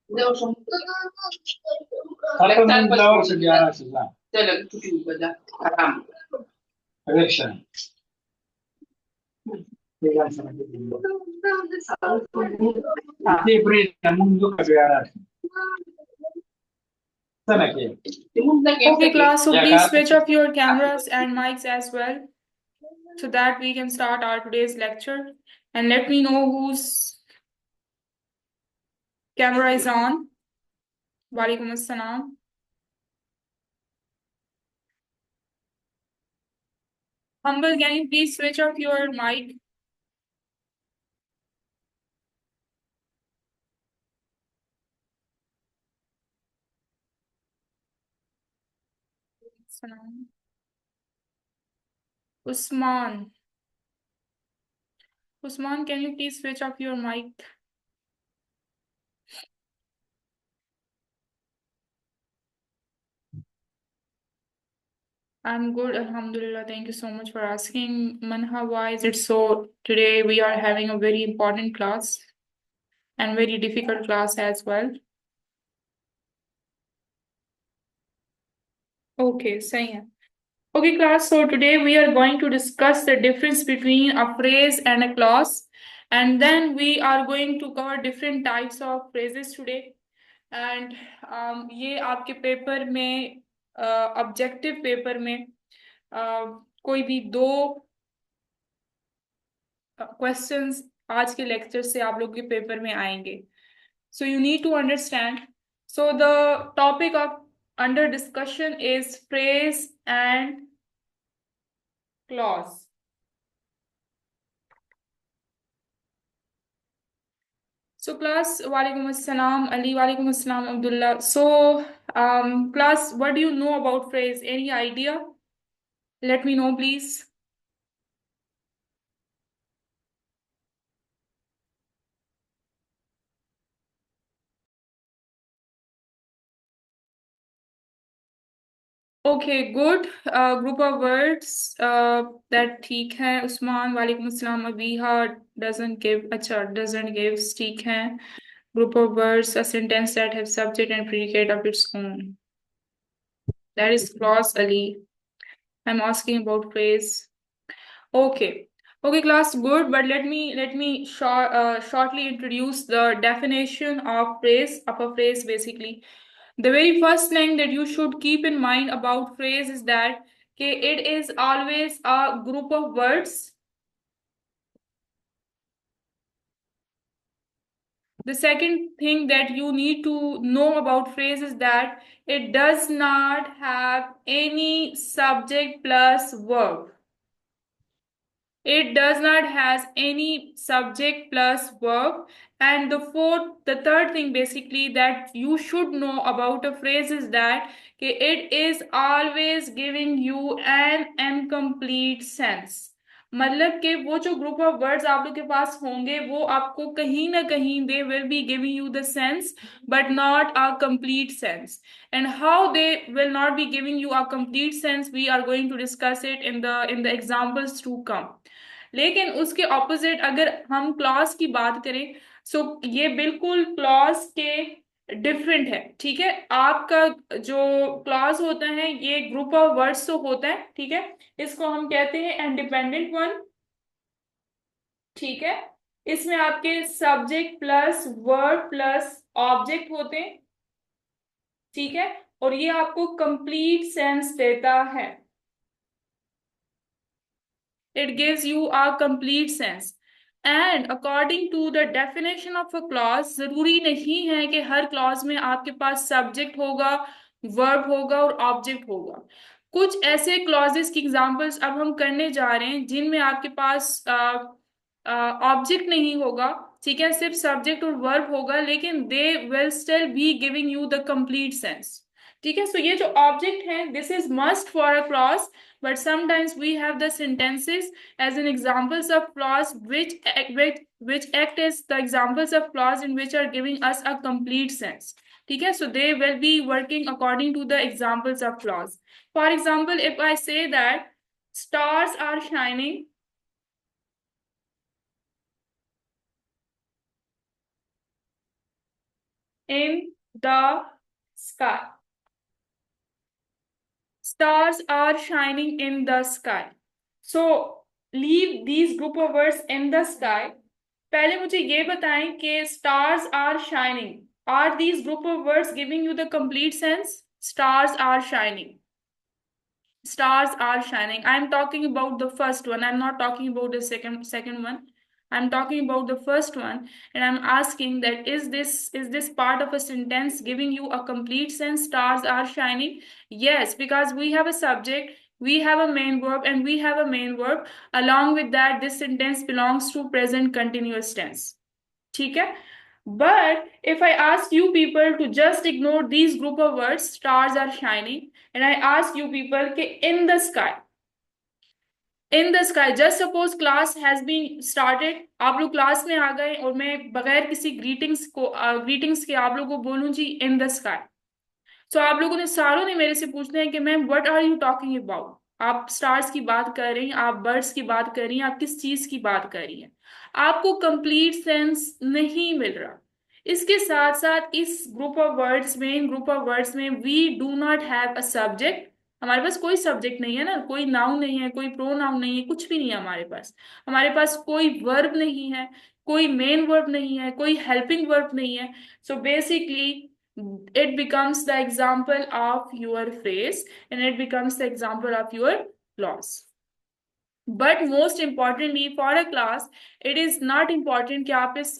Flowers diara sila. Correction. Libre na mundo ka diara. Sana ke? Okay, class, so please switch off your cameras and mics as well so that we can start our today's lecture. And let me know whose camera is on. Walaikum assalam. Humble, can you please switch off your mic? Salam. Usman. Usman, can you please switch off your mic? I'm good, Alhamdulillah. Thank you so much for asking. Manha, why is it so? Today we are having a very important class and very difficult class as well. Okay, सही है. Okay, class. So today we are going to discuss the difference between a phrase and a clause, and then we are going to cover different types of phrases today. And ये आपके paper में objective paper में कोई भी दो questions आज के lecture से आप लोग के पेपर में आएंगे. So you need to understand. So the topic of under discussion is phrase and clause. So class, walaikum assalam, Ali, walaikum assalam, Abdullah. So class, what do you know about phrase? Any idea? Let me know, please. Okay, good. Group of words that ठीक है. Usman, walaikum assalam. Abiha doesn't give. अच्छा, doesn't give. ठीक है. Group of words, a sentence that have subject and predicate of its own. That is clause, Ali. I'm asking about phrase. Okay. Okay, class, good. But let me shortly introduce the definition of phrase of a phrase. Basically, the very first thing that you should keep in mind about phrase is that okay, it is always a group of words. The second thing that you need to know about phrase is that it does not have any subject plus verb. It does not has any subject plus verb. And the third thing basically that you should know about a phrase is that it is always giving you an incomplete sense. मतलब कि वो जो group of words आप लोग के पास होंगे वो आपको कहीं ना कहीं they will be giving you the sense but not a complete sense. And how they will not be giving you a complete sense, we are going to discuss it in the examples to come. लेकिन उसके opposite अगर हम clause की बात करें सो ये बिल्कुल clause के डिफरेंट है. ठीक है, आपका जो क्लॉज होता है ये ग्रुप ऑफ वर्ड्स तो होता है. ठीक है, इसको हम कहते हैं इंडिपेंडेंट वन. ठीक है, इसमें आपके subject plus word plus object होते हैं. ठीक है, और ये आपको कंप्लीट सेंस देता है. It gives you a complete sense. And according to the definition of a clause, जरूरी नहीं है कि हर क्लॉज में आपके पास सब्जेक्ट होगा, वर्ब होगा और ऑब्जेक्ट होगा. कुछ ऐसे क्लॉजेस की एग्जांपल्स अब हम करने जा रहे हैं जिनमें आपके पास ऑब्जेक्ट नहीं होगा. ठीक है, सिर्फ सब्जेक्ट और वर्ब होगा लेकिन they will still be giving you the complete sense. ठीक है, सो ये जो ऑब्जेक्ट है this is must for a clause. But sometimes we have the sentences as in examples of clause which act as the examples of clause in which are giving us a complete sense. ठीक है, so they will be working according to the examples of clause. For example, if I say that stars are shining, in the sky. Stars are shining in the sky. So leave these group of words in the sky. पहले मुझे ये बताएं कि stars are shining. Are these group of words giving you the complete sense? Stars are shining. Stars are shining. I'm talking about the first one. I'm not talking about the second one. I'm talking about the first one, and I'm asking that is this part of a sentence giving you a complete sense? Stars are shining. Yes, because we have a subject, we have a main verb, and we have a main verb. Along with that, this sentence belongs to present continuous tense. ठीक है? But if I ask you people to just ignore these group of words, stars are shining, and I ask you people कि in the sky, in the sky, just suppose class has been started, आप लोग class में आ गए और मैं बगैर किसी greetings के आप लोगों को बोलूं जी इन द स्काई, तो आप लोगों ने सारों ने मेरे से पूछना है कि ma'am what are you talking about, आप स्टार्स की बात कर रही हैं, आप बर्ड्स की बात कर रही हैं, आप किस चीज की बात कर रही हैं? आपको कंप्लीट सेंस नहीं मिल रहा। इसके साथ साथ इस ग्रुप ऑफ वर्ड्स में, इन ग्रुप ऑफ वर्ड्स में we do not have a subject. हमारे पास कोई सब्जेक्ट नहीं है ना, कोई नाउन नहीं है, कोई प्रो नाउन नहीं है, कुछ भी नहीं है हमारे पास। हमारे पास कोई वर्ब नहीं है, कोई मेन वर्ब नहीं है, कोई हेल्पिंग वर्ब नहीं है। So basically it becomes the example of your phrase and it becomes the example of your clause. But most importantly for a class, it is not important कि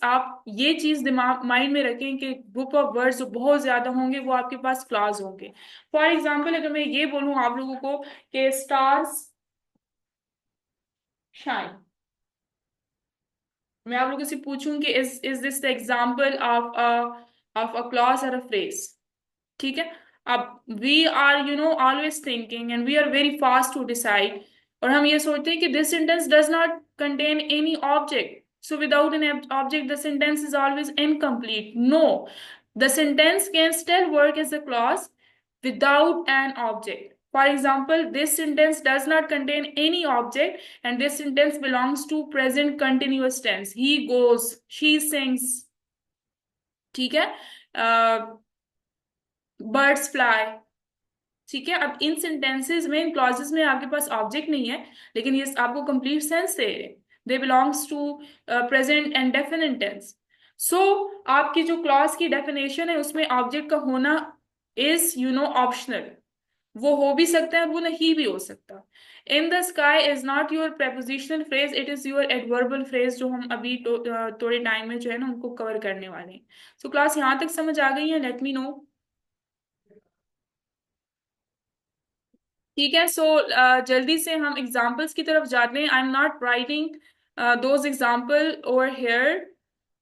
आप ये चीज दिमाग माइंड में रखें कि ग्रुप ऑफ वर्ड्स जो बहुत ज्यादा होंगे वो आपके पास क्लास होंगे। फॉर एग्जाम्पल अगर मैं ये बोलूं आप लोगों को कि स्टार्स शाइन, मैं आप लोगों से पूछूं कि is this the example of a clause और अ फ्रेज? ठीक है? अब we are always thinking and we are very fast to decide, और हम ये सोचते हैं कि this sentence does not contain any object, so without an object the sentence is always incomplete. No, the sentence can still work as a clause without an object. For example, this sentence does not contain any object and this sentence belongs to present continuous tense. He goes, she sings, ठीक है? Birds fly, ठीक है? अब इन sentences में, इन clauses में आपके पास object नहीं है, लेकिन ये आपको कंप्लीट सेंस दे रहे हैं। They belongs to present and definite tense. So आपकी जो क्लॉज की डेफिनेशन है उसमें ऑब्जेक्ट का होना इज ऑप्शनल। वो हो भी सकता है, वो नहीं भी हो सकता। इन the sky is not your prepositional phrase, it is your adverbial phrase, जो हम अभी थोड़े टाइम में जो है ना उनको कवर करने वाले हैं। सो क्लास यहाँ तक समझ आ गई है? Let me know. ठीक है? सो जल्दी से हम एग्जाम्पल्स की तरफ जाते हैं। I am not writing those example over here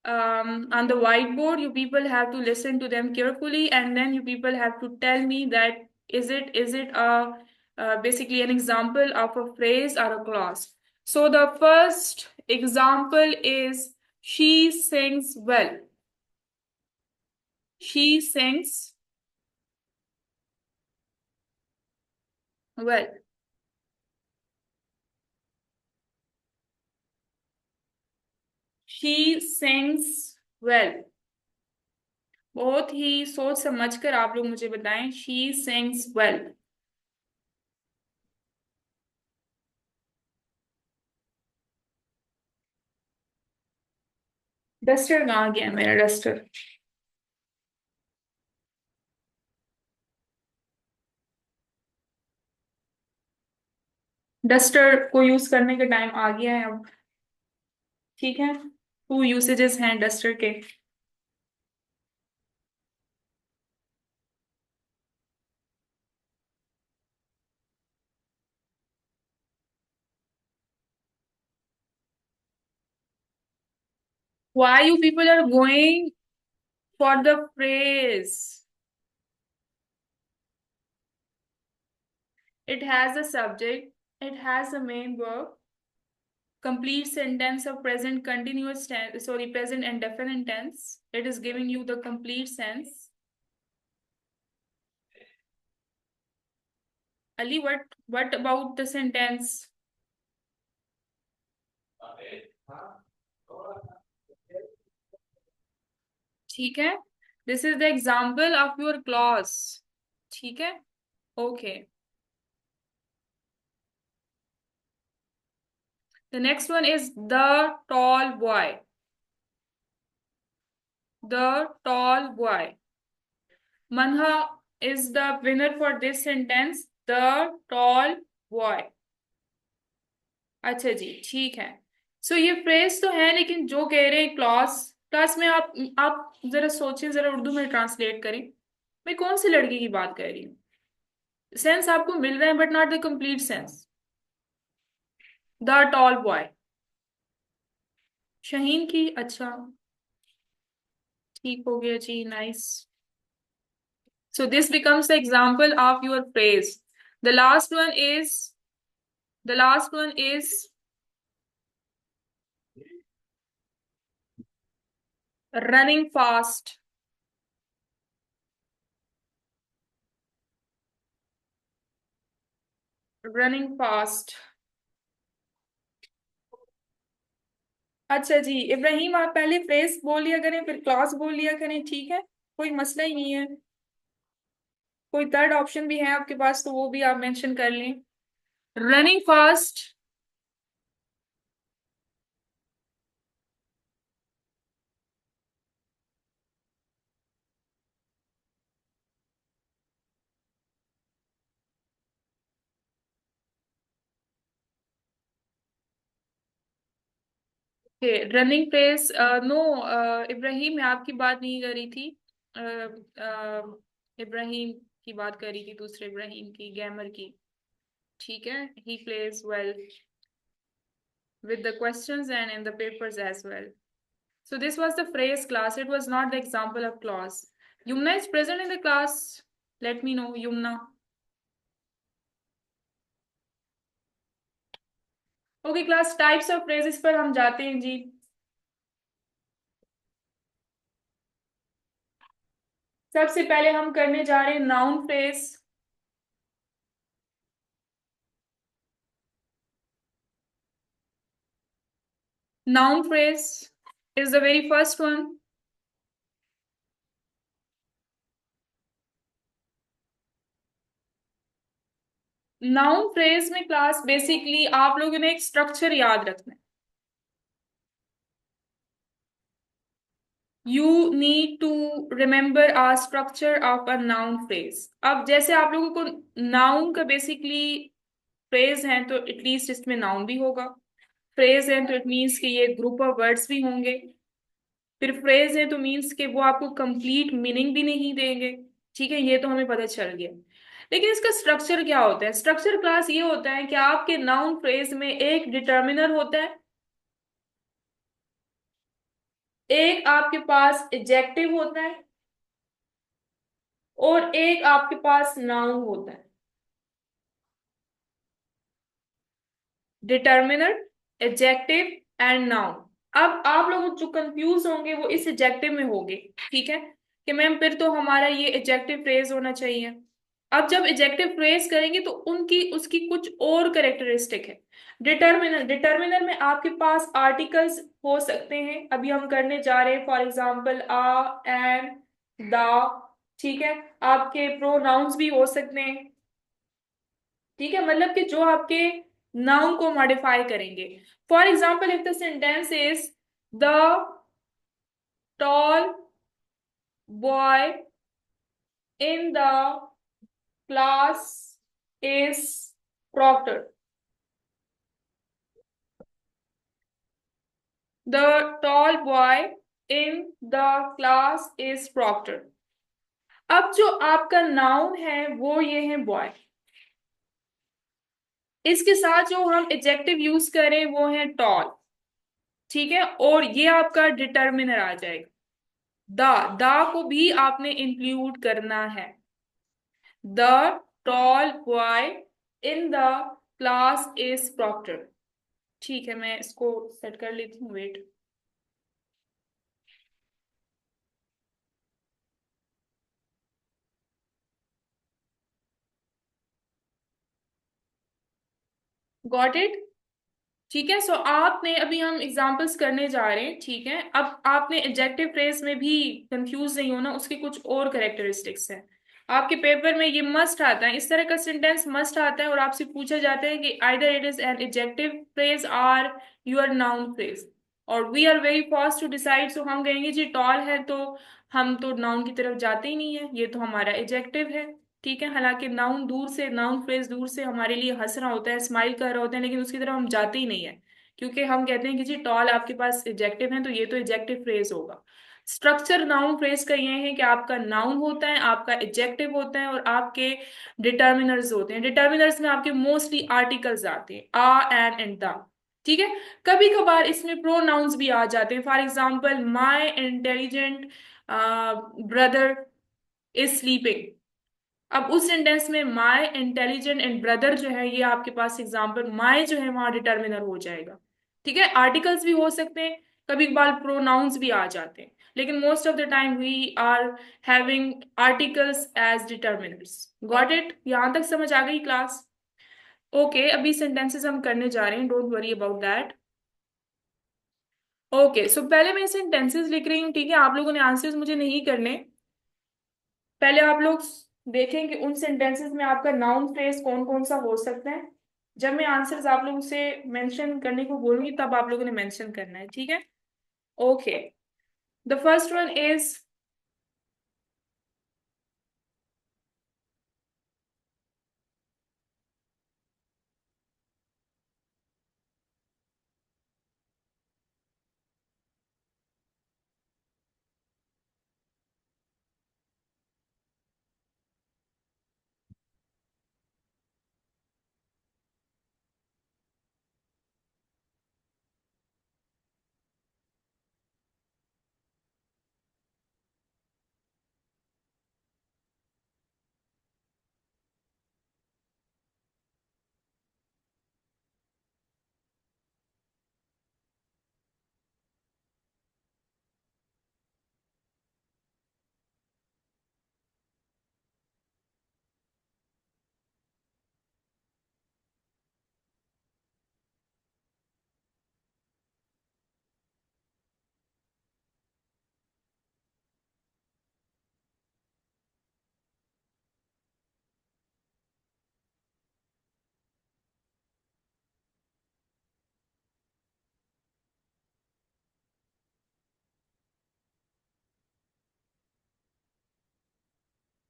on the whiteboard. You people have to listen to them carefully and then you people have to tell me that is it a basically an example of a phrase or a clause. So the first example is she sings well. She sings well. She sings well. बहुत ही सोच समझ कर आप लोग मुझे बताएं। She sings well. Duster कहाँ गया मेरा डस्टर? डस्टर को यूज करने का टाइम आ गया है अब। ठीक है? 2 यूसेजेस हैं डस्टर के। Why you people are going for the phrase? It has a subject, it has a main verb, complete sentence of present continuous tense, sorry, present and definite tense. It is giving you the complete sense. Ali, what about the sentence? ठीक है? This is the example of your clause. ठीक है. Okay. The next one is the tall boy. The tall boy. Manha is the winner for this sentence. The tall boy. अच्छा जी, ठीक है. So ये phrase तो है, लेकिन जो कह रहे हैं क्लास क्लास में, आप जरा सोचें, जरा उर्दू में ट्रांसलेट करें. मैं कौन सी लड़की की बात कर रही हूँ? सेंस आपको मिल रहा है but not the complete sense. The tall boy. Shaheen की. अच्छा, ठीक हो गया जी. Nice. So this becomes the example of your phrase. The last one is the last one is running fast. Running fast. अच्छा जी इब्राहिम, आप पहले फ्रेज बोल लिया करें, फिर क्लास बोल लिया करें. ठीक है, कोई मसला ही नहीं है. कोई थर्ड ऑप्शन भी है आपके पास तो वो भी आप मेंशन कर लें. Running fast. Running phrase. No Ibrahim, मैं आपकी बात नहीं कर रही थी. इब्राहिम की बात कर रही थी, दूसरे इब्राहिम की, गैमर की. ठीक है. He plays well with the questions and in the papers as well. So this was the phrase class. It was not the example of clause. Yumna is present in the class. Let me know, Yumna. Okay, class, types of phrases पर हम जाते हैं जी. सबसे पहले हम करने जा रहे हैं noun phrase. Noun phrase is the very first one. Noun phrase में क्लास बेसिकली आप लोगों ने एक स्ट्रक्चर याद रखना है. You need to remember a structure of a noun phrase. अब जैसे आप लोगों को नाउन का बेसिकली फ्रेज है तो एटलीस्ट इसमें नाउन भी होगा. फ्रेज है तो इट मीन्स कि ये ग्रुप ऑफ वर्ड्स भी होंगे. फिर फ्रेज है तो मीन्स कि वो आपको कंप्लीट मीनिंग भी नहीं देंगे. ठीक है, ये तो हमें पता चल गया. लेकिन इसका स्ट्रक्चर क्या होता है? स्ट्रक्चर क्लास ये होता है कि आपके नाउन फ्रेज में एक डिटर्मिनर होता है, एक आपके पास एडजेक्टिव होता है, और एक आपके पास नाउन होता है. Determiner, adjective and noun. अब आप लोग जो कंफ्यूज होंगे वो इस एडजेक्टिव में होंगे. ठीक है, कि मैम फिर तो हमारा ये एडजेक्टिव फ्रेज होना चाहिए. अब जब एडजेक्टिव फ्रेज करेंगे तो उनकी उसकी कुछ और कैरेक्टरिस्टिक है. डिटर्मिनर, डिटर्मिनर में आपके पास आर्टिकल्स हो सकते हैं. अभी हम करने जा रहे हैं for example a, an, the. ठीक है, आपके प्रोनाउंस भी हो सकते हैं. ठीक है, मतलब कि जो आपके नाउन को मॉडिफाई करेंगे. For example if the sentence is the tall boy in the class is proctored. The tall boy in the class is proctored. अब जो आपका नाउन है वो ये है बॉय. इसके साथ जो हम एडजेक्टिव यूज करें वो है टॉल. ठीक है, और ये आपका डिटर्मिनर आ जाएगा. द को भी आपने इंक्लूड करना है. The tall boy in the class is proctored. ठीक है, मैं इसको सेट कर लेती हूँ. वेट. Got it? ठीक है। सो आपने अभी हम एग्जांपल्स करने जा रहे हैं, ठीक है। अब आपने एडजेक्टिव फ्रेज में भी कंफ्यूज नहीं होना, उसके कुछ और कैरेक्टरिस्टिक्स हैं। आपके पेपर में ये मस्ट आता है, इस तरह का सेंटेंस मस्ट आता है और आपसे पूछा जाता है कि either it is an adjective phrase और योर नाउन फ्रेज। और we are very fast to decide, so हम कहेंगे जी टॉल है, तो हम तो नाउन की तरफ जाते ही नहीं है, ये तो हमारा एडजेक्टिव है। ठीक है, हालांकि नाउन दूर से, नाउन फ्रेज दूर से हमारे लिए हंस रहा होता है, स्माइल कर रहा होता है, लेकिन उसकी तरफ हम जाते ही नहीं है, क्योंकि हम कहते हैं कि जी टॉल आपके पास एडजेक्टिव है, तो ये तो एडजेक्टिव फ्रेज होगा। स्ट्रक्चर नाउन फ्रेज का ये है कि आपका नाउन होता है, आपका एडजेक्टिव होता है, और आपके डिटर्मिनर्स होते हैं। डिटर्मिनर्स में आपके मोस्टली आर्टिकल्स आते हैं, आ, एंड द। ठीक है। कभी कभार इसमें प्रोनाउंस भी आ जाते हैं, for example my intelligent brother is sleeping. अब उस सेंटेंस में माई इंटेलिजेंट एंड ब्रदर जो है, ये आपके पास एग्जाम्पल, माई जो है वहां डिटर्मिनर हो जाएगा। ठीक है, आर्टिकल्स भी हो सकते हैं, कभी कभार प्रोनाउंस भी आ जाते हैं, लेकिन most of the time we are having articles as determiners. Got it? यहां तक समझ आ गई क्लास? ओके, अभी सेंटेंसेस हम करने जा रहे हैं, don't worry about that. Okay, so पहले मैं सेंटेंसेस लिख रही हूँ, ठीक है। आप लोगों ने आंसर्स मुझे नहीं करने, पहले आप लोग देखें कि उन सेंटेंसेस में आपका नाउन फ्रेज कौन कौन सा हो सकता है। जब मैं आंसर्स आप लोगों से मेंशन करने को बोलूंगी, तब आप लोगों ने मेंशन करना है, ठीक है। Okay, the first one is,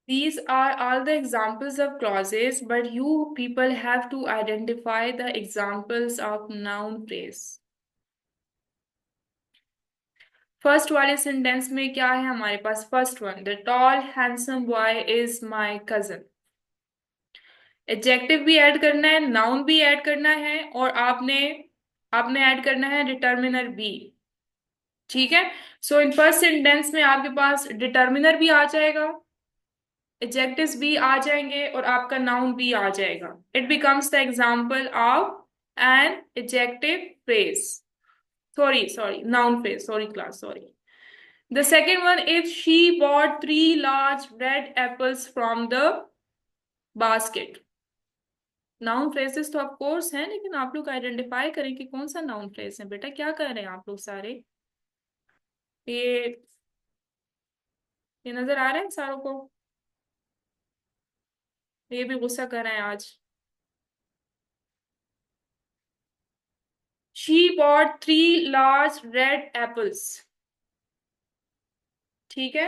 these are all the examples of clauses, but you people have to identify the examples of noun phrase। First वाले सेंटेंस में क्या है हमारे पास? First one, the tall handsome boy is my cousin. Adjective भी add करना है, noun भी ऐड करना है, और आपने आपने ऐड करना है डिटर्मिनर भी। ठीक है। सो इन फर्स्ट सेंटेंस में आपके पास डिटर्मिनर भी आ जाएगा, एडजेक्टिव्स भी आ जाएंगे, और आपका नाउन भी आ जाएगा। It becomes the example of N adjective phrase, sorry noun phrase, sorry class, sorry. The second one is she bought 3 large red apples from the basket। Noun phrases तो of course हैं, लेकिन आप लोग identify करें कि कौन सा noun phrase है। बेटा क्या कर रहे हैं आप लोग सारे? ये ये नजर आ रहा है सारों को? ये भी गुस्सा कर रहे हैं आज। She bought 3 large red apples। ठीक है,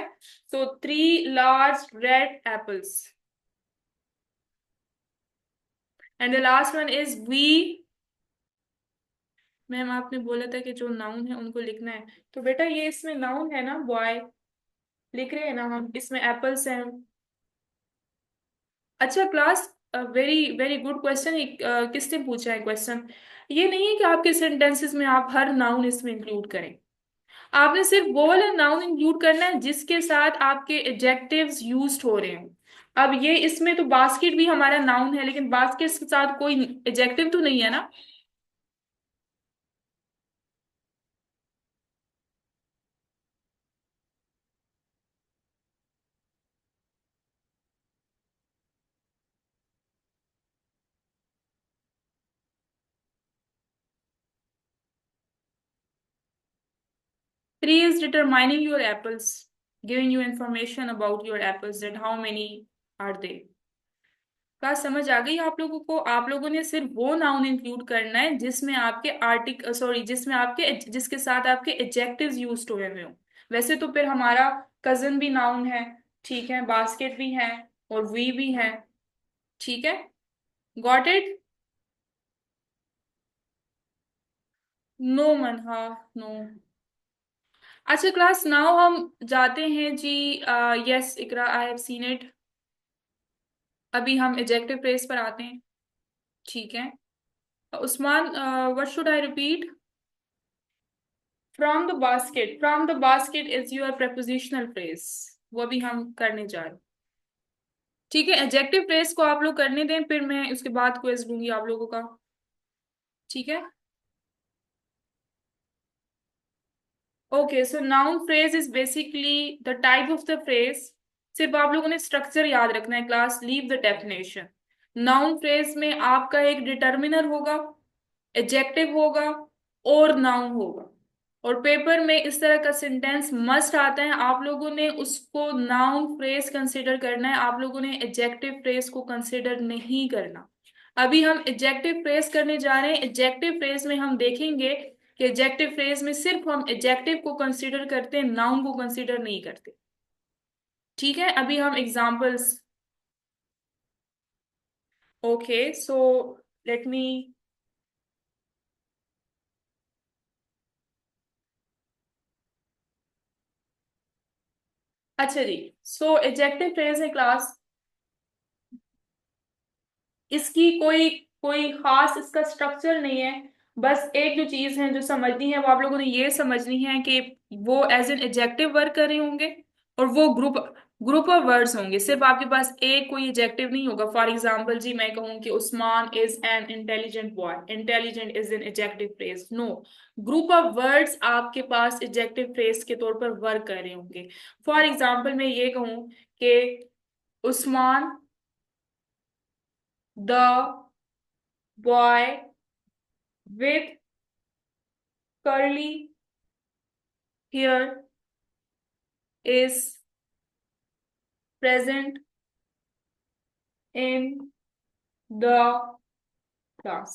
so 3 large red apples। And the last one is we। Ma'am आपने बोला था कि जो नाउन है उनको लिखना है, तो बेटा ये इसमें नाउन है ना, बॉय लिख रहे हैं ना हम, इसमें एप्पल्स हैं। अच्छा class, very very good question. किसने पूछा है क्वेश्चन? ये नहीं है कि आपके सेंटेंसेस में आप हर नाउन इसमें इंक्लूड करें, आपने सिर्फ वो वाला नाउन इंक्लूड करना है जिसके साथ आपके एडजेक्टिव्स यूज्ड हो रहे हैं। अब ये इसमें तो बास्केट भी हमारा नाउन है, लेकिन बास्केट के साथ कोई एडजेक्टिव तो नहीं है ना। 3 is determining your apples, giving you information about your apples, that how many are they. बात समझ आ गई आप लोगों को? आप लोगों ने सिर्फ वो नाउन इंक्लूड करना है जिसमें आपके जिसमें आपके जिसके साथ आपके एडजेक्टिव्स यूज्ड हुए हुए हो। वैसे तो फिर हमारा कजन भी नाउन है, ठीक है, बास्केट भी है और वी भी है, ठीक है। Got it? No Manha, no. अच्छा क्लास, नाउ हम जाते हैं जी। Yes Iqra, I have seen it. अभी हम एडजेक्टिव फ्रेज पर आते हैं, ठीक है। Usman, what should I repeat? From the basket, from the basket is your prepositional phrase, वो भी हम करने जा रहे हैं, ठीक है। एडजेक्टिव फ्रेज को आप लोग करने दें, फिर मैं उसके बाद क्विज लूंगी आप लोगों का, ठीक है। Okay, so noun phrase is basically the type of the phrase. सिर्फ आप लोगों ने स्ट्रक्चर याद रखना है class, leave the definition. Noun phrase में आपका एक डिटर्मिनर होगा, एडजेक्टिव होगा और नाउन होगा। और पेपर में इस तरह का सेंटेंस मस्ट आता है, आप लोगों ने उसको नाउन फ्रेज कंसिडर करना है, आप लोगों ने एडजेक्टिव फ्रेज को कंसिडर नहीं करना। अभी हम एडजेक्टिव फ्रेज करने जा रहे हैं। एडजेक्टिव फ्रेज में हम देखेंगे कि एडजेक्टिव फ्रेज में सिर्फ हम एडजेक्टिव को कंसिडर करते हैं, नाउन को कंसिडर नहीं करते, ठीक है। अभी हम examples, okay, so let me, अच्छा जी। सो एडजेक्टिव फ्रेज है क्लास, इसकी कोई कोई खास इसका स्ट्रक्चर नहीं है। बस एक जो चीज है जो समझनी है वो आप लोगों ने ये समझनी है कि वो एज एन एडजेक्टिव वर्क कर रहे होंगे और वो ग्रुप ग्रुप ऑफ वर्ड्स होंगे। सिर्फ आपके पास एक कोई एडजेक्टिव नहीं होगा। फॉर एग्जांपल जी, मैं कहूँ कि Usman is an intelligent boy, intelligent is an adjective phrase, no. Group of words आपके पास एडजेक्टिव फ्रेज के तौर पर वर्क कर रहे होंगे। फॉर एग्जाम्पल मैं ये कहूँ कि Usman the boy with curly hair is present in the class।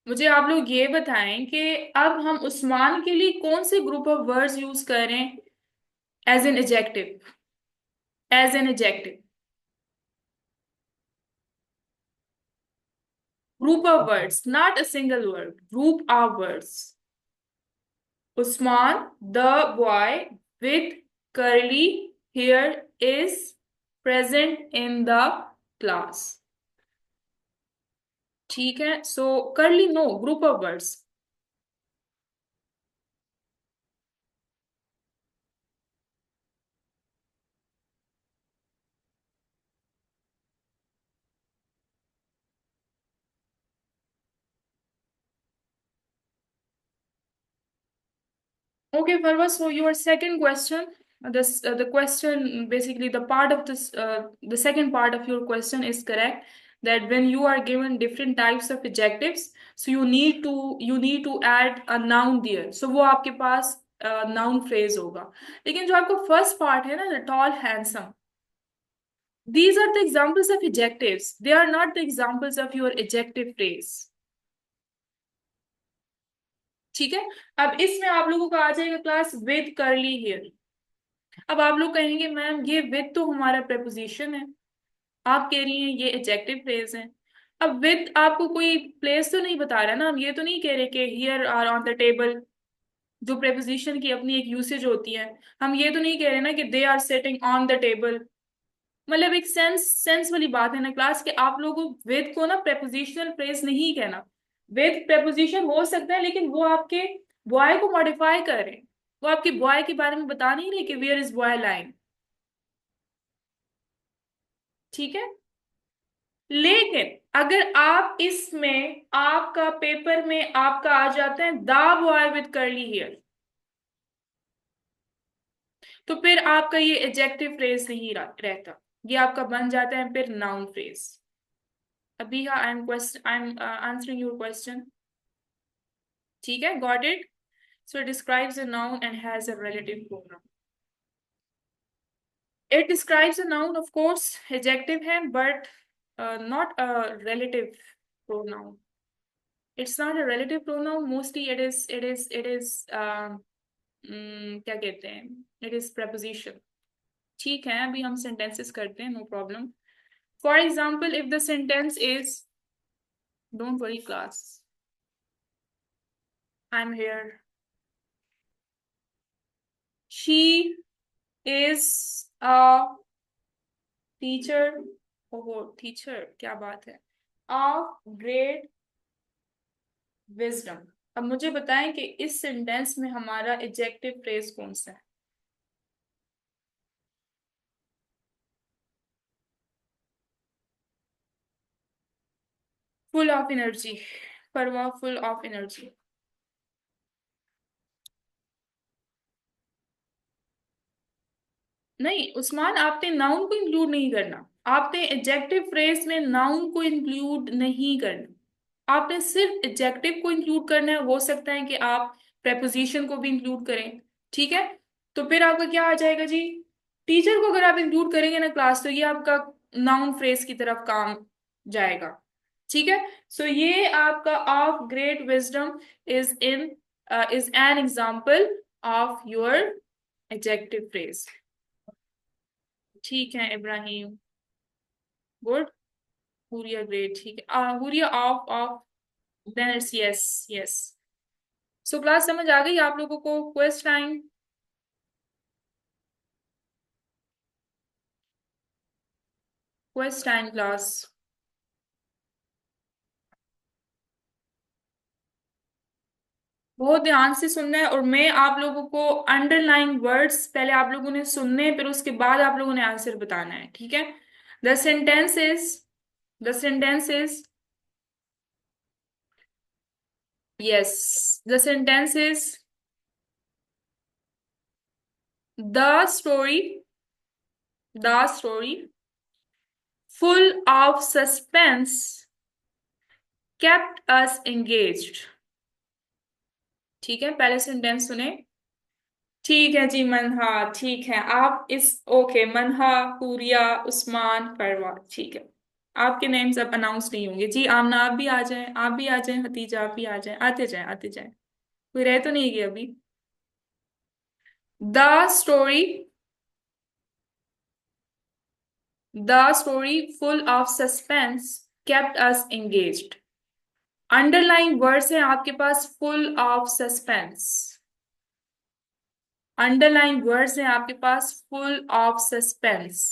मुझे आप लोग ये बताएं कि अब हम उस्मान के लिए कौन से ग्रुप ऑफ वर्ड्स यूज करें as an adjective, as an adjective. Group of words, not a single word, group of words. Usman, the boy with curly hair, is present in the class। ठीक है, so curly no, group of words. Okay, Farwa, so your second question, the question, basically the part of this, the second part of your question is correct, that when you are given different types of adjectives, so you need to add a noun there, so वो आपके पास noun phrase होगा। लेकिन जो आपको first part है ना, the tall, handsome, these are the examples of adjectives, they are not the examples of your adjective phrase, ठीक है। अब इसमें आप लोगों का आ जाएगा क्लास विद कर्ली हेयर। अब आप लोग कहेंगे मैम ये विद तो हमारा प्रेपोजिशन है, आप कह रही हैं ये एडजेक्टिव फ्रेज है। अब विद आपको कोई प्लेस तो नहीं बता रहा ना, हम ये तो नहीं कह रहे कि here are on the table, जो प्रेपोजिशन की अपनी एक यूसेज होती है। हम ये तो नहीं कह रहे ना कि they are sitting on the table. मतलब एक सेंस वाली बात है ना क्लास, के आप लोगों विद को ना प्रेपोजिशनल फ्रेज नहीं कहना। विद प्रेपोजिशन हो सकता है, लेकिन वो आपके बॉय को मॉडिफाई कर रहे हैं, वो आपके बॉय के बारे में बता नहीं रहे कि वेयर इज बॉय लाइन, ठीक है। लेकिन अगर आप इसमें आपका पेपर में आपका आ जाता है the boy with curly hair, तो फिर आपका ये एडजेक्टिव फ्रेज नहीं रहता, ये आपका बन जाता है फिर नाउन फ्रेज। अभी I am answering your question. ठीक है, got it? So it describes a noun and has a relative pronoun. It describes a noun, of course, adjective है, but not a relative pronoun. It's not a relative pronoun. Mostly it is क्या कहते हैं, it is preposition. ठीक है, अभी हम sentences करते हैं, no problem. For example, if the sentence is, don't worry class, I'm here. She is a teacher. ओहो, teacher, क्या बात है. Of great wisdom. अब मुझे बताएं कि इस सेंटेंस में हमारा एडजेक्टिव फ्रेज कौन सा है. Full of energy. परवा फुल ऑफ एनर्जी. नहीं उस्मान, आपने नाउन को इंक्लूड नहीं करना. आपने एडजेक्टिव फ्रेज में नाउन को इंक्लूड नहीं करना. आपने सिर्फ एडजेक्टिव को इंक्लूड करना है. हो सकता है कि आप प्रेपोजिशन को भी इंक्लूड करें. ठीक है, तो फिर आपका क्या आ जाएगा जी. टीचर को अगर आप इंक्लूड करेंगे ना क्लास, तो ये आपका नाउन फ्रेज की तरफ काम जाएगा. ठीक है, सो ये आपका of great wisdom is in is an example of your adjective phrase. ठीक है इब्राहिम, गुड. हुरिया ग्रेट. ठीक है, Huriya of of, then it's yes yes. So class समझ आ गई आप लोगों को? Quest time. Quest time class. बहुत ध्यान से सुनना है, और मैं आप लोगों को अंडरलाइन वर्ड्स पहले आप लोगों ने सुनने हैं, फिर उसके बाद आप लोगों ने आंसर बताना है. ठीक है. The sentence is, the sentence is, yes, the sentence is, the the story full of suspense kept us engaged. ठीक है, पहले सेंटेंस सुने. ठीक है जी मनहा. ठीक है, आप इस ओके मनहा, पूरिया, उस्मान, परवा. ठीक है, आपके नेम्स अब अनाउंस नहीं होंगे जी. आमना आप भी आ जाएं, आप भी आ जाएं, हतीजा आप भी आ जाएं. आते जाएं आते जाएं, कोई रह तो नहीं गया अभी. The story, the story full of suspense kept us engaged. Underline words है आपके पास, full of suspense. Underline words है आपके पास, full of suspense.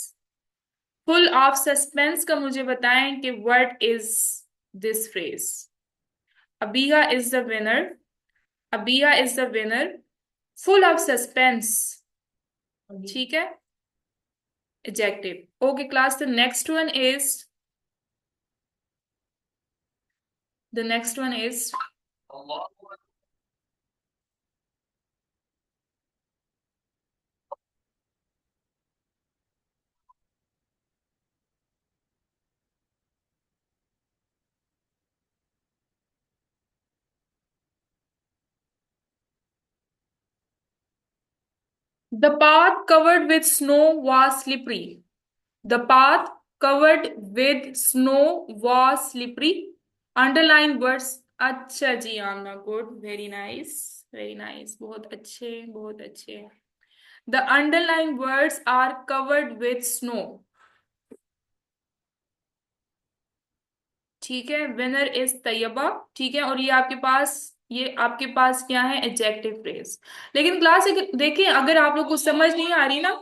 Full of suspense का मुझे बताएं कि what is this phrase. Abiya is the winner. Abiya is the winner. Full of suspense. ठीक है, adjective. Okay class, the next one is, the next one is, the path covered with snow was slippery. The path covered with snow was slippery. Underline words. अच्छा जी Amna, good, very nice, very nice, बहुत अच्छे बहुत अच्छे. The underlined words are covered with snow. ठीक है, winner is Taiba. ठीक है, और ये आपके पास क्या है, एडजेक्टिव फ्रेज. लेकिन क्लास देखिए, अगर आप लोग को समझ नहीं आ रही ना,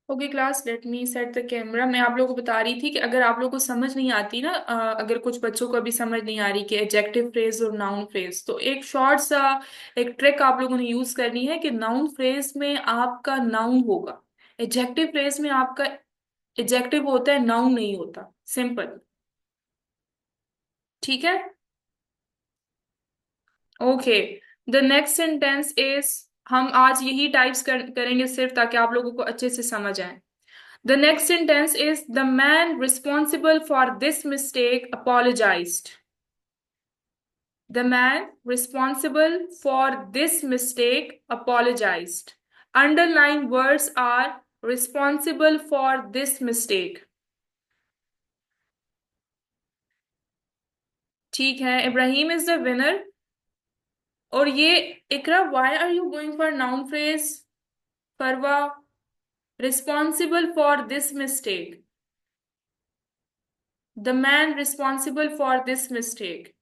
okay class, let me set the camera. मैं आप लोगों को बता रही थी कि अगर आप लोगों को समझ नहीं आती ना, अगर कुछ बच्चों को अभी समझ नहीं आ रही कि एडजेक्टिव फ्रेज और नाउन फ्रेज, तो एक शॉर्ट सा एक ट्रिक आप लोगों ने यूज करनी है कि नाउन फ्रेज में आपका नाउन होगा, एडजेक्टिव फ्रेज में आपका एडजेक्टिव होता है, नाउन नहीं होता. सिंपल. ठीक है, okay, the next sentence is, हम आज यही टाइप्स करेंगे सिर्फ ताकि आप लोगों को अच्छे से समझ आए. The next sentence is, the man responsible for this mistake apologized. The man responsible for this mistake apologized. Underlined words are responsible for this mistake. ठीक है, इब्राहिम इज द विनर. और ये Iqra, why are you going for noun phrase? Farwa, responsible for this mistake. The man responsible for this mistake.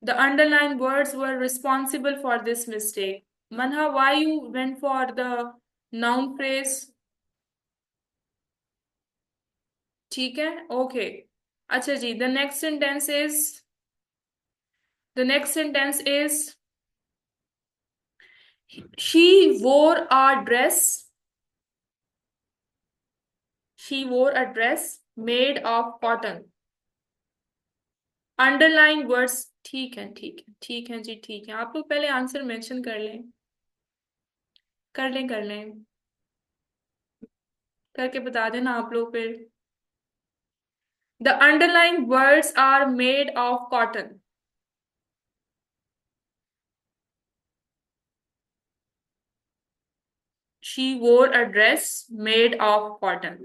The underlined words were responsible for this mistake. Manha, why you went for the noun phrase? ठीक है, okay. अच्छा जी, the next sentence is she wore a dress. She wore a dress made of cotton. Underline words, ठीक है ठीक है ठीक है जी, ठीक है. आप लोग पहले आंसर मेंशन कर लें, कर लें कर लें, करके बता देना आप लोग फिर. The underline words are made of cotton. She wore a dress made of cotton.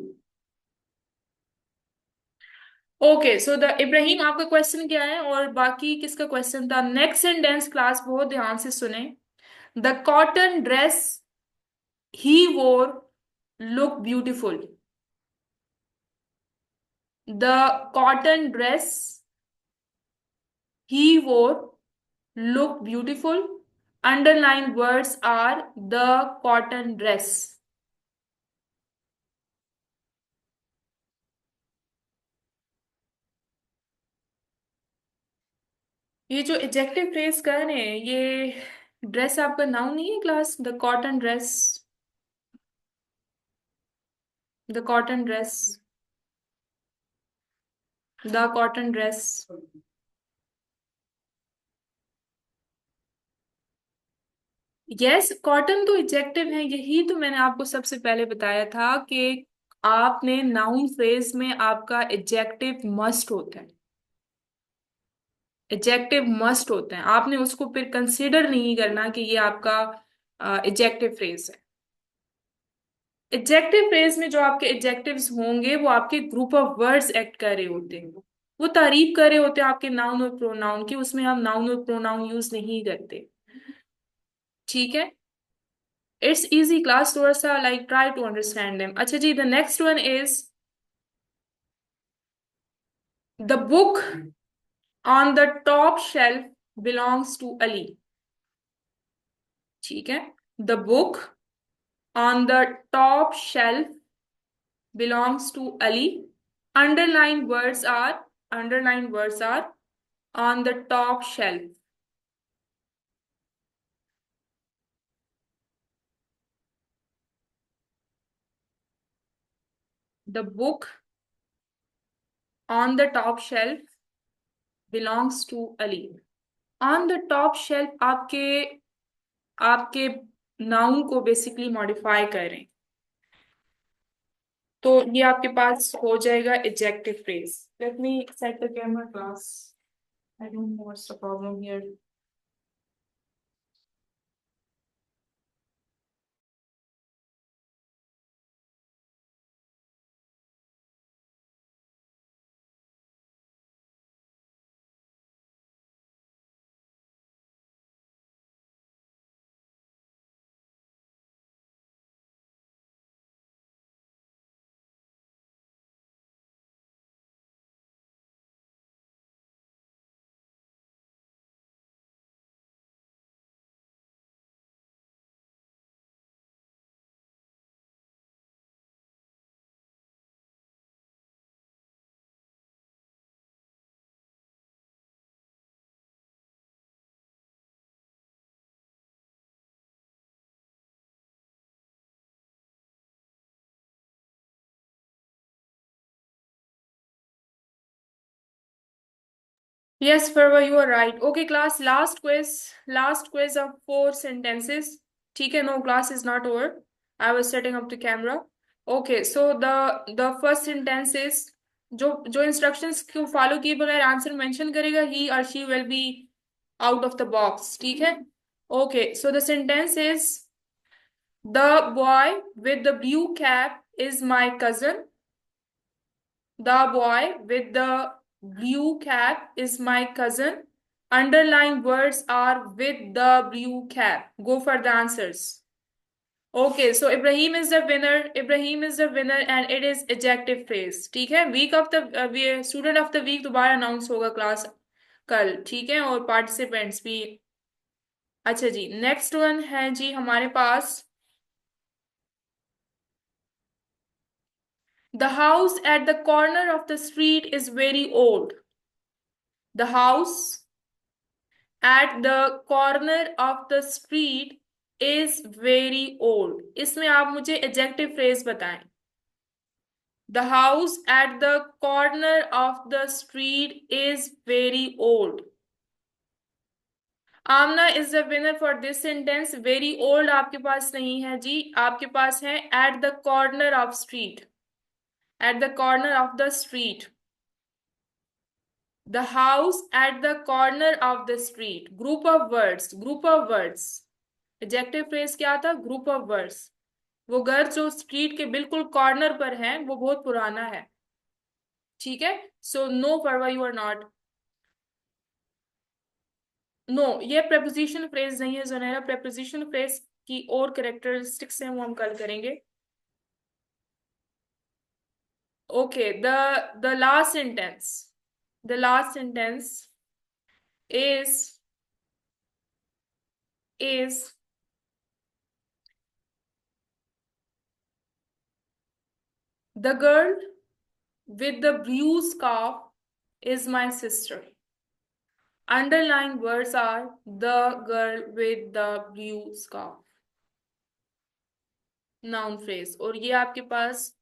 Okay, so the Ibrahim, आपका क्वेश्चन क्या है और बाकी किसका क्वेश्चन था? नेक्स्ट सेंटेंस क्लास बहुत ध्यान से सुने. द कॉटन ड्रेस ही वोर look beautiful. The cotton dress he wore look beautiful. Underlined words are the cotton dress. ये जो एडजेक्टिव फ्रेज कर रहे हैं, ये ड्रेस आपका नाउन नहीं है class? The cotton dress, the cotton dress, the cotton dress. Yes, cotton तो एडजेक्टिव है, यही तो मैंने आपको सबसे पहले बताया था कि आपने नाउन फ्रेज में आपका एडजेक्टिव मस्ट होता है. एडजेक्टिव मस्ट होते हैं, आपने उसको फिर कंसिडर नहीं करना कि ये आपका एडजेक्टिव फ्रेज है. एडजेक्टिव फ्रेज में जो आपके एडजेक्टिव्स होंगे वो आपके ग्रुप ऑफ वर्ड्स एक्ट कर रहे होते हैं, वो तारीफ कर रहे होते हैं आपके नाउन और प्रोनाउन की. उसमें हम नाउन और प्रोनाउन यूज नहीं करते. ठीक है, इट्स इजी क्लास, थोड़ा सा like try to understand them. अच्छा जी, the next one is the book on the top shelf belongs to Ali. ठीक है, the book on the top shelf belongs to Ali. Underlined words are on the top shelf. The book on the top shelf belongs to Ali. On the top shelf आपके आपके noun को basically modify करें तो ये आपके पास हो जाएगा adjective phrase. Let me set the camera class. I don't know what's the problem here. Yes, Farwa, you are right. Okay, class, last quiz of 4 sentences. ठीक है, no, class is not over. I was setting up the camera. Okay, so the first sentence is, जो जो instructions को follow किए बगैर answer mention करेगा, he or she will be out of the box. ठीक है? Okay, so the sentence is, the boy with the blue cap is my cousin. The boy with the blue cap is my cousin. Underlined words are with the blue cap. Go for the answers. Okay, so Ibrahim is the winner. Ibrahim is the winner and it is adjective phrase. ठीक है? Week of the student of the week दोबारा announce होगा class कल. ठीक है? और participants भी. अच्छा जी, next one है जी हमारे पास. The house at the corner of the street is very old. The house at the corner of the street is very old. इसमें आप मुझे adjective phrase बताएं. The house at the corner of the street is very old. Amna is the winner for this sentence. Very old आपके पास नहीं है जी, आपके पास है at the corner of street. At the corner of the street. The house at the corner of the street. Group of words. Group of words. Adjective phrase क्या था? Group of words. वो घर जो स्ट्रीट के बिल्कुल corner पर है वो बहुत पुराना है. ठीक है? So no Farwa, you are not. No, ये preposition phrase नहीं है जुनैरा. preposition phrase की और कैरेक्टरिस्टिक्स हैं वो हम कल करेंगे. Okay, the last sentence. The last sentence is the girl with the blue scarf is my sister. Underlined words are the girl with the blue scarf. Noun phrase. और ये आपके पास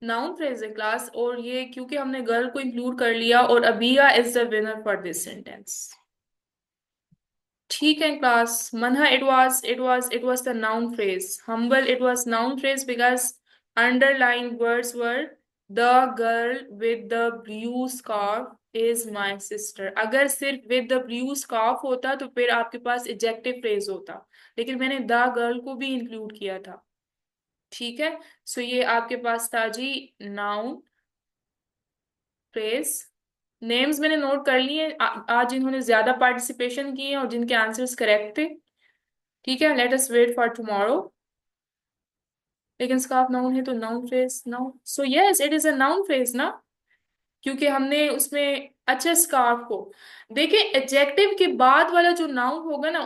नाउन फ्रेज है class. और ये क्योंकि हमने girl को include कर लिया, और Abiya is the winner for this sentence. ठीक है class. Manha, it was the noun phrase. Humble, it was noun phrase because underlined words were the girl with the blue scarf is my sister. अगर सिर्फ with the blue scarf होता तो फिर आपके पास adjective phrase होता, लेकिन मैंने the girl को भी इंक्लूड किया था. ठीक है? सो ये आपके पास था जी नाउन फ्रेज. नेम्स मैंने नोट कर लिए आज जिन्होंने ज्यादा पार्टिसिपेशन किए और जिनके आंसर्स करेक्ट थे. ठीक है? Let us wait for tomorrow. लेकिन स्कार्फ नाउन है तो noun phrase noun. So yes, it is a noun phrase ना, क्योंकि हमने उसमें अच्छा स्कार्फ को देखिए. एडजेक्टिव के बाद वाला जो नाउन होगा ना